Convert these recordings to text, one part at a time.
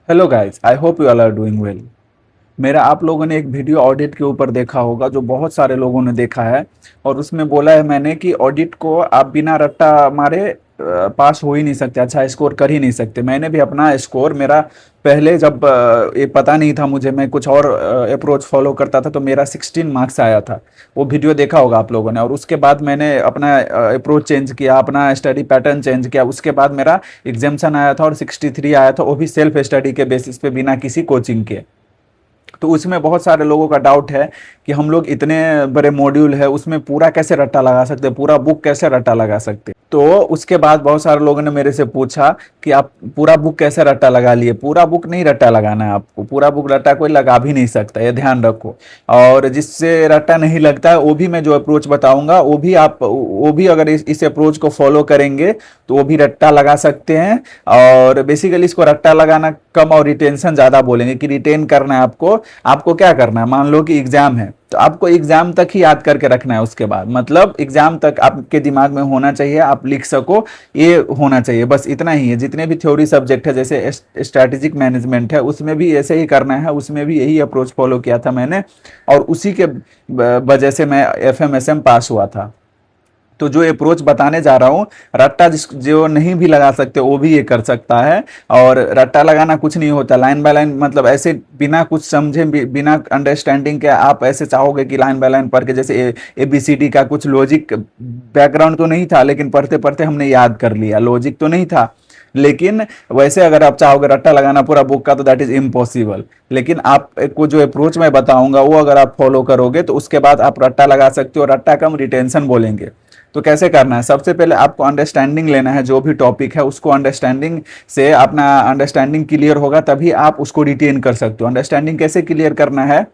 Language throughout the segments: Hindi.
Hello guys, I hope you all are doing well. मेरा आप लोगों ने एक वीडियो ऑडिट के ऊपर देखा होगा जो बहुत सारे लोगों ने देखा है। और उसमें बोला है मैंने कि ऑडिट को आप बिना रट्टा मारे पास हो ही नहीं सकते, अच्छा स्कोर कर ही नहीं सकते। मैंने भी अपना स्कोर मेरा पहले जब ये पता नहीं था मुझे, मैं कुछ और अप्रोच फॉलो करता था, तो मेरा 16 मार्क्स आया था। वो वीडियो देखा होगा आप लोगों ने। और उसके बाद मैंने अपना अप्रोच चेंज किया, अपना स्टडी पैटर्न चेंज किया। उसके बाद मेरा एग्जामेशन आया था और 63 आया था, वो भी सेल्फ स्टडी के बेसिस पे, बिना किसी कोचिंग के। तो उसमें बहुत सारे लोगों का डाउट है कि हम लोग इतने बड़े मॉड्यूल है उसमें पूरा कैसे रट्टा लगा सकते हैं, पूरा बुक कैसे रट्टा लगा सकते हैं। तो उसके बाद बहुत सारे लोगों ने मेरे से पूछा कि आप पूरा बुक कैसे रट्टा लगा लिए। पूरा बुक नहीं रट्टा लगाना है आपको, पूरा बुक रट्टा कोई लगा भी नहीं सकता, ये ध्यान रखो। और जिससे रट्टा नहीं लगता है, वो भी मैं जो अप्रोच बताऊंगा वो भी अगर इस अप्रोच को फॉलो करेंगे तो वो भी रट्टा लगा सकते हैं। और बेसिकली इसको रट्टा लगाना कम और रिटेंशन ज्यादा बोलेंगे कि रिटेन करना है आपको। आपको क्या करना है, मान लो कि एग्जाम है तो आपको एग्जाम तक ही याद करके रखना है। उसके बाद मतलब एग्जाम तक आपके दिमाग में होना चाहिए, आप लिख सको, ये होना चाहिए, बस इतना ही है। जितने भी थ्योरी सब्जेक्ट है जैसे स्ट्रैटेजिक मैनेजमेंट है, उसमें भी ऐसे ही करना है, उसमें भी यही अप्रोच फॉलो किया था मैंने। और उसी के वजह से मैं FMSM पास हुआ था। तो जो अप्रोच बताने जा रहा हूँ, रट्टा जो नहीं भी लगा सकते वो भी ये कर सकता है। और रट्टा लगाना कुछ नहीं होता, लाइन बाय लाइन, मतलब ऐसे बिना कुछ समझे, बिना अंडरस्टैंडिंग के आप ऐसे चाहोगे कि लाइन बाय लाइन पढ़ के, जैसे ABCD का कुछ लॉजिक बैकग्राउंड तो नहीं था, लेकिन पढ़ते पढ़ते हमने याद कर लिया, लॉजिक तो नहीं था। लेकिन वैसे अगर आप चाहोगे रट्टा लगाना पूरा बुक का, तो दैट इज इम्पॉसिबल। लेकिन आपको जो अप्रोच मैं बताऊंगा वो अगर आप फॉलो करोगे तो उसके बाद आप रट्टा लगा सकते हो। रट्टा कम रिटेंशन बोलेंगे। तो कैसे करना है, सबसे पहले आपको अंडरस्टैंडिंग लेना है। जो भी टॉपिक है उसको अंडरस्टैंडिंग से, अपना अंडरस्टैंडिंग क्लियर होगा तभी आप उसको रिटेन कर सकते हो। अंडरस्टैंडिंग कैसे क्लियर करना है,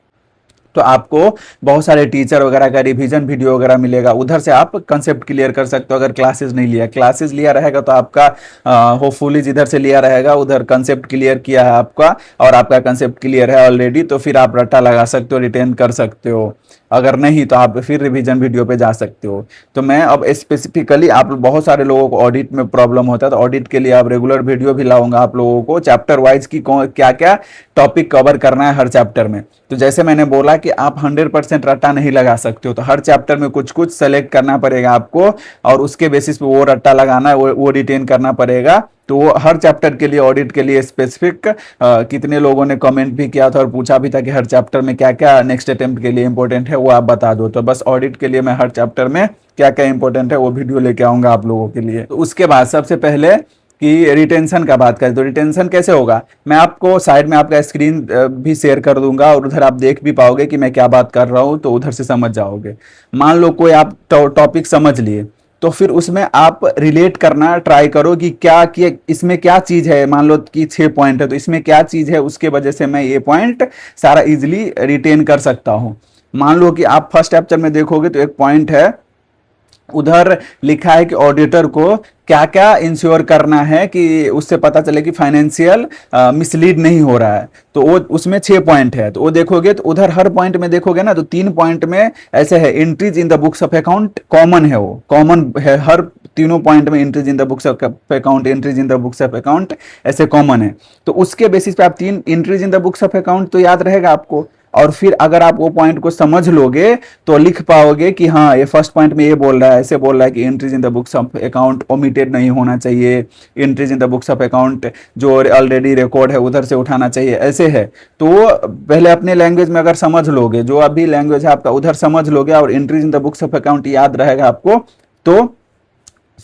तो आपको बहुत सारे टीचर वगैरह का रिवीजन वीडियो वगैरह मिलेगा, उधर से आप कंसेप्ट क्लियर कर सकते हो। अगर क्लासेस नहीं लिया, क्लासेस लिया रहेगा तो आपका होपफुली जिधर से लिया रहेगा उधर कंसेप्ट क्लियर किया है आपका, और आपका कंसेप्ट क्लियर है ऑलरेडी, तो फिर आप रट्टा लगा सकते हो, रिटेन कर सकते हो। अगर नहीं तो आप फिर रिवीजन वीडियो पे जा सकते हो। तो मैं अब स्पेसिफिकली, आप बहुत सारे लोगों को ऑडिट में प्रॉब्लम होता है, तो ऑडिट के लिए आप रेगुलर वीडियो भी लाऊंगा आप लोगों को, चैप्टर वाइज की क्या क्या टॉपिक कवर करना है हर चैप्टर में। तो जैसे मैंने बोला कि आप 100% रट्टा नहीं लगा सकते हो, तो हर चैप्टर में कुछ कुछ सेलेक्ट करना पड़ेगा आपको, और उसके बेसिस पे वो रट्टा लगाना है, वो रिटेन करना पड़ेगा। तो वो हर चैप्टर के लिए, ऑडिट के लिए स्पेसिफिक, कितने लोगों ने कमेंट भी किया था और पूछा भी था कि हर चैप्टर में क्या क्या नेक्स्ट अटेम्प्ट के लिए इंपॉर्टेंट है वो आप बता दो। तो बस ऑडिट के लिए मैं हर चैप्टर में क्या क्या इंपॉर्टेंट है वो वीडियो लेके आऊंगा आप लोगों के लिए। तो उसके बाद सबसे पहले कि रिटेंशन का बात करें, तो रिटेंशन कैसे होगा, मैं आपको साइड में आपका स्क्रीन भी शेयर कर दूंगा, और उधर आप देख भी पाओगे कि मैं क्या बात कर रहा हूं, तो उधर से समझ जाओगे। मान लो कोई आप टॉपिक समझ लिए, तो फिर उसमें आप रिलेट करना ट्राई करो कि क्या कि इसमें क्या चीज है। मान लो कि 6 पॉइंट है, तो इसमें क्या चीज है, उसके वजह से मैं ये पॉइंट सारा इजिली रिटेन कर सकता हूं। मान लो कि आप फर्स्ट चैप्टर में देखोगे तो एक पॉइंट है, उधर लिखा है कि ऑडिटर को क्या क्या इंश्योर करना है कि उससे पता चले कि फाइनेंशियल मिसलीड नहीं हो रहा है। तो वो उसमें 6 पॉइंट है, तो वो देखोगे तो उधर हर पॉइंट में देखोगे ना, तो 3 पॉइंट में ऐसे है, entries in the books of account common है, वो कॉमन है हर तीनों पॉइंट में। Entries in the books of account, entries in the books of account, ऐसे कॉमन है। तो उसके बेसिस पे आप 3 entries in the books of account तो याद रहेगा आपको। और फिर अगर आप वो पॉइंट को समझ लोगे तो लिख पाओगे कि हाँ, ये फर्स्ट पॉइंट में ये बोल रहा है, ऐसे बोल रहा है कि entries in the books of account omitted नहीं होना चाहिए, entries in the books of account जो ऑलरेडी रिकॉर्ड है उधर से उठाना चाहिए, ऐसे है। तो पहले अपने लैंग्वेज में अगर समझ लोगे, जो अभी लैंग्वेज है आपका उधर समझ लोगे, और entries in the books of account याद रहेगा आपको, तो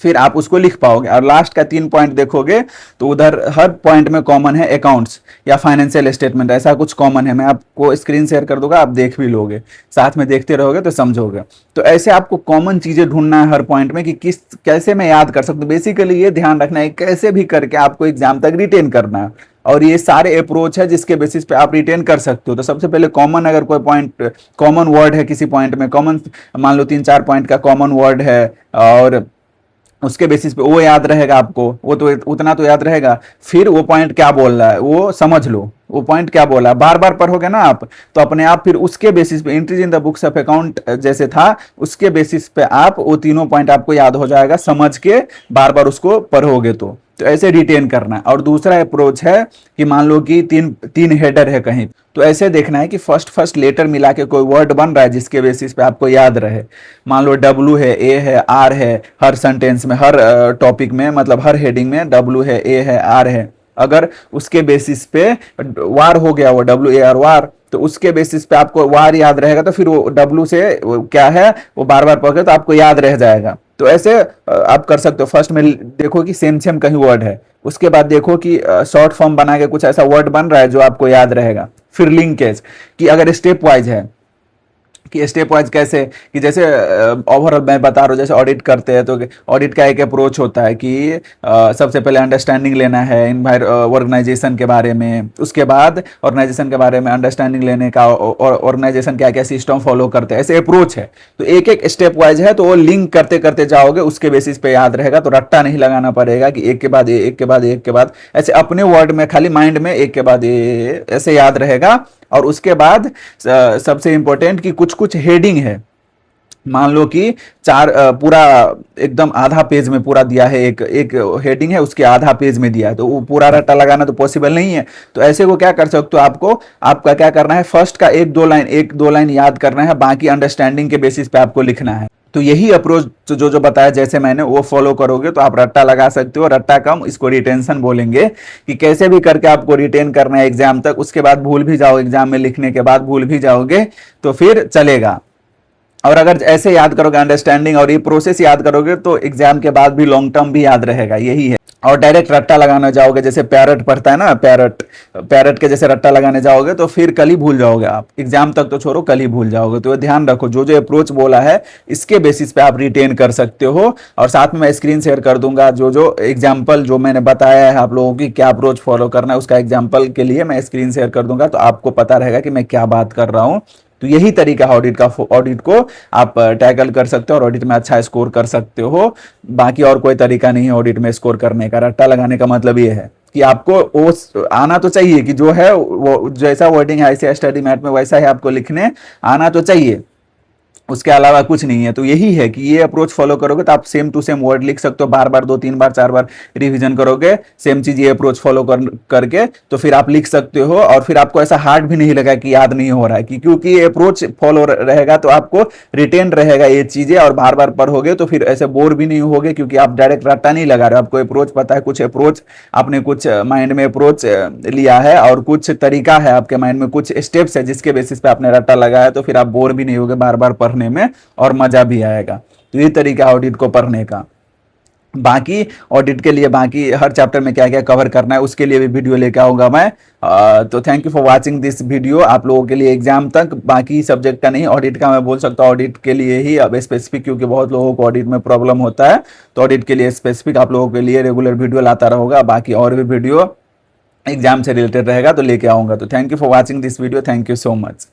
फिर आप उसको लिख पाओगे। और लास्ट का 3 पॉइंट देखोगे तो उधर हर पॉइंट में कॉमन है अकाउंट्स या फाइनेंशियल स्टेटमेंट, ऐसा कुछ कॉमन है। मैं आपको स्क्रीन शेयर कर दूंगा, आप देख भी लोगे, साथ में देखते रहोगे तो समझोगे। तो ऐसे आपको कॉमन चीजें ढूंढना है हर पॉइंट में कि किस कैसे मैं याद कर सकता हूँ। बेसिकली ये ध्यान रखना है कैसे भी करके आपको एग्जाम तक रिटेन करना है, और ये सारे अप्रोच है जिसके बेसिस पे आप रिटेन कर सकते हो। तो सबसे पहले कॉमन, अगर कोई पॉइंट कॉमन वर्ड है किसी पॉइंट में, कॉमन मान लो 3-4 पॉइंट का कॉमन वर्ड है, और उसके बेसिस पे वो याद रहेगा आपको, वो तो उतना तो याद रहेगा। फिर वो पॉइंट क्या बोल रहा है वो समझ लो, वो पॉइंट क्या बोला, बार बार पढ़ोगे ना आप, तो अपने आप फिर उसके बेसिस पे, entries in the books of account जैसे था उसके बेसिस पे आप वो तीनों पॉइंट आपको याद हो जाएगा, समझ के बार बार उसको पढ़ोगे तो तो ऐसे रिटेन करना है। और दूसरा अप्रोच है कि मान लो कि तीन तीन हेडर है कहीं, तो ऐसे देखना है कि फर्स्ट लेटर मिला के कोई वर्ड बन रहा है जिसके बेसिस पे आपको याद रहे। मान लो डब्ल्यू है, ए है, आर है, हर सेंटेंस में, हर टॉपिक में, मतलब हर हेडिंग में डब्ल्यू है, ए है, आर है। अगर उसके बेसिस पे वार हो गया, वो डब्ल्यू ए आर वार, तो उसके बेसिस पे आपको वार याद रहेगा, तो फिर वो डब्ल्यू से वो क्या है वो बार बार पढ़े तो आपको याद रह जाएगा। तो ऐसे आप कर सकते हो। फर्स्ट में देखो कि सेम सेम कहीं वर्ड है, उसके बाद देखो कि शॉर्ट फॉर्म बना के कुछ ऐसा वर्ड बन रहा है जो आपको याद रहेगा। फिर लिंकेज, कि अगर स्टेप वाइज है, कि स्टेप वाइज कैसे, कि जैसे ओवरऑल मैं बता रहा हूँ, जैसे ऑडिट करते हैं तो ऑडिट का एक अप्रोच होता है कि सबसे पहले अंडरस्टैंडिंग लेना है ऑर्गेनाइजेशन के बारे में, उसके बाद ऑर्गेनाइजेशन के बारे में अंडरस्टैंडिंग लेने का, और ऑर्गेनाइजेशन क्या क्या सिस्टम फॉलो करते हैं, ऐसे अप्रोच है। तो एक एक स्टेप वाइज है, तो वो लिंक करते करते जाओगे, उसके बेसिस पे याद रहेगा। तो रट्टा नहीं लगाना पड़ेगा कि एक के बाद एक के बाद एक के बाद, ऐसे अपने वर्ड में खाली माइंड में एक के बाद ऐसे याद रहेगा। और उसके बाद सबसे इंपॉर्टेंट कि कुछ कुछ हेडिंग है, मान लो कि पूरा एकदम आधा पेज में पूरा दिया है, एक एक हेडिंग है उसके आधा पेज में दिया है, तो वो पूरा रट्टा लगाना तो पॉसिबल नहीं है। तो ऐसे को क्या कर सकते हो, आपका क्या करना है, फर्स्ट का एक दो लाइन याद करना है, बाकी अंडरस्टैंडिंग के बेसिस पे आपको लिखना है। तो यही अप्रोच जो जो बताया जैसे मैंने, वो फॉलो करोगे तो आप रट्टा लगा सकते हो। रट्टा कम, इसको रिटेंशन बोलेंगे, कि कैसे भी करके आपको रिटेन करना है एग्जाम तक। उसके बाद भूल भी जाओ, एग्जाम में लिखने के बाद भूल भी जाओगे तो फिर चलेगा। और अगर ऐसे याद करोगे अंडरस्टैंडिंग और ये प्रोसेस याद करोगे तो एग्जाम के बाद भी लॉन्ग टर्म भी याद रहेगा, यही है। और डायरेक्ट रट्टा लगाने जाओगे, जैसे पैरट पढ़ता है ना, पैरट के जैसे रट्टा लगाने जाओगे तो फिर कल ही भूल जाओगे आप, एग्जाम तक तो छोड़ो, कल ही भूल जाओगे। तो ध्यान रखो, जो जो अप्रोच बोला है इसके बेसिस पे आप रिटेन कर सकते हो। और साथ में मैं स्क्रीन शेयर कर दूंगा जो जो एग्जाम्पल जो मैंने बताया है आप लोगों की क्या अप्रोच फॉलो करना है, उसका एग्जाम्पल के लिए मैं स्क्रीन शेयर कर दूंगा, तो आपको पता रहेगा कि मैं क्या बात कर रहा हूँ। तो यही तरीका है ऑडिट को आप टैकल कर सकते हो और ऑडिट में अच्छा स्कोर कर सकते हो। बाकी और कोई तरीका नहीं है ऑडिट में स्कोर करने का। रट्टा लगाने का मतलब ये है कि आपको वो आना तो चाहिए, कि जो है वो जैसा वर्डिंग है ऐसे स्टडी मैट में वैसा ही आपको लिखने आना तो चाहिए, उसके अलावा कुछ नहीं है। तो यही है कि ये अप्रोच फॉलो करोगे तो आप सेम टू सेम वर्ड लिख सकते हो, बार बार 2 3 बार 4 बार रिवीजन करोगे सेम चीज, ये अप्रोच फॉलो करके तो फिर आप लिख सकते हो। और फिर आपको ऐसा हार्ड भी नहीं लगा कि याद नहीं हो रहा है, क्योंकि ये अप्रोच फॉलो रहेगा तो आपको रिटेन रहेगा ये चीजें, और बार बार पढ़ोगे तो फिर ऐसे बोर भी नहीं होगे, क्योंकि आप डायरेक्ट रट्टा नहीं लगा रहे हो, आपको अप्रोच पता है, कुछ अप्रोच आपने कुछ माइंड में अप्रोच लिया है, और कुछ तरीका है आपके माइंड में, कुछ स्टेप्स है जिसके बेसिस पे आपने रट्टा लगाया, तो फिर आप बोर भी नहीं होगे बार बार पढ़ने में, और मजा भी आएगा। तो ये तरीका है ऑडिट को पढ़ने का। बाकी ऑडिट के लिए बाकी हर चैप्टर में क्या क्या कवर करना है उसके लिए भी वीडियो लेके आऊंगा मैं। तो thank you for watching this video. आप लोगों के लिए एग्जाम तक, बाकी सब्जेक्ट का नहीं, ऑडिट का मैं बोल सकता हूँ ऑडिट के लिए ही अब स्पेसिफिक, क्योंकि बहुत लोगों को ऑडिट में प्रॉब्लम होता है। तो ऑडिट के लिए स्पेसिफिक आप लोगों के लिए रेगुलर वीडियो लाता रहूंगा। बाकी और भी वीडियो एग्जाम से रिलेटेड रहेगा तो लेके आऊंगा। तो thank you for watching this video, thank you so much.